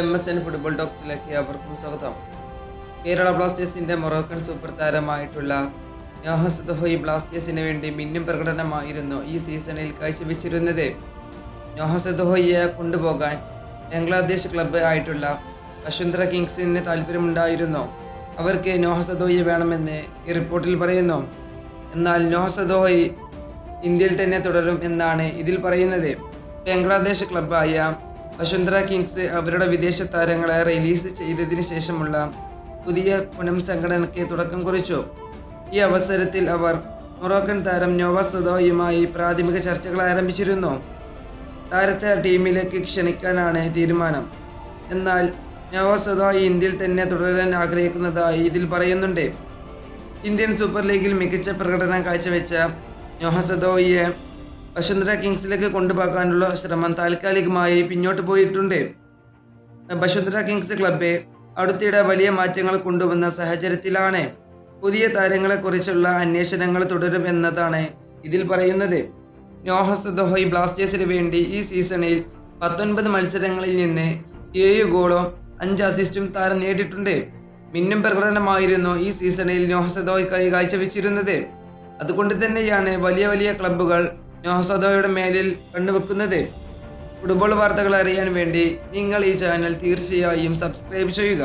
MSN football ടോക്സിലേക്ക് അവർക്കും സ്വാഗതം. കേരള ബ്ലാസ്റ്റേഴ്സിന്റെ മൊറോക്കൻ സൂപ്പർ താരമായിട്ടുള്ള നോഹ സദോയി ബ്ലാസ്റ്റേഴ്സിന് വേണ്ടി മിന്നും പ്രകടനമായിരുന്നു ഈ സീസണിൽ കാഴ്ചവെച്ചിരുന്നത്. നോഹ സദോയിയെ കൊണ്ടുപോകാൻ ബംഗ്ലാദേശ് ക്ലബ്ബ് ആയിട്ടുള്ള വസുന്ധര കിങ്സിന് താല്പര്യമുണ്ടായിരുന്നു. അവർക്ക് നോഹ സദോയി വേണമെന്ന് ഈ റിപ്പോർട്ടിൽ പറയുന്നു. എന്നാൽ നോഹ സദോയി ഇന്ത്യയിൽ തന്നെ തുടരും എന്നാണ് ഇതിൽ പറയുന്നത്. ബംഗ്ലാദേശ് ക്ലബ്ബായ വസുന്ധര കിങ്സ് അവരുടെ വിദേശ താരങ്ങളെ റിലീസ് ചെയ്തതിന് ശേഷമുള്ള പുതിയ പുനഃസംഘടനയ്ക്ക് തുടക്കം കുറിച്ചു. ഈ അവസരത്തിൽ അവർ മൊറോക്കൻ താരം നോവ സദോയുമായി പ്രാഥമിക ചർച്ചകൾ ആരംഭിച്ചിരുന്നു. താരത്തെ ടീമിലേക്ക് ക്ഷണിക്കാനാണ് തീരുമാനം. എന്നാൽ നോവ സദോയി ഇന്ത്യയിൽ തന്നെ തുടരാൻ ആഗ്രഹിക്കുന്നതായി ഇതിൽ പറയുന്നുണ്ട്. ഇന്ത്യൻ സൂപ്പർ ലീഗിൽ മികച്ച പ്രകടനം കാഴ്ചവെച്ച നോഹ സദോയിയെ വസുന്ധര കിങ്സിലേക്ക് കൊണ്ടുപോകാനുള്ള ശ്രമം താൽക്കാലികമായി പിന്നോട്ട് പോയിട്ടുണ്ട്. വസുന്ധര കിങ്സ് ക്ലബ്ബ് അടുത്തിടെ വലിയ മാറ്റങ്ങൾ കൊണ്ടുവന്ന സാഹചര്യത്തിലാണ് പുതിയ താരങ്ങളെക്കുറിച്ചുള്ള അന്വേഷണങ്ങൾ തുടരും എന്നതാണ് ഇതിൽ പറയുന്നത്. നോഹ സദോയി ബ്ലാസ്റ്റേഴ്സിന് വേണ്ടി ഈ സീസണിൽ 19 മത്സരങ്ങളിൽ നിന്ന് 7 ഗോളും 5 അസിസ്റ്റും താരം നേടിയിട്ടുണ്ട്. മിന്നും പ്രകടനമായിരുന്നു ഈ സീസണിൽ നോഹ സദോയി കളി കാഴ്ചവെച്ചിരുന്നത്. അതുകൊണ്ട് തന്നെയാണ് വലിയ വലിയ ക്ലബ്ബുകൾ നോഹ സദോയുടെ മേലിൽ കണ്ണുവെക്കുന്നത്. ഫുട്ബോൾ വാർത്തകൾ അറിയാൻ വേണ്ടി നിങ്ങൾ ഈ ചാനൽ തീർച്ചയായും സബ്സ്ക്രൈബ് ചെയ്യുക.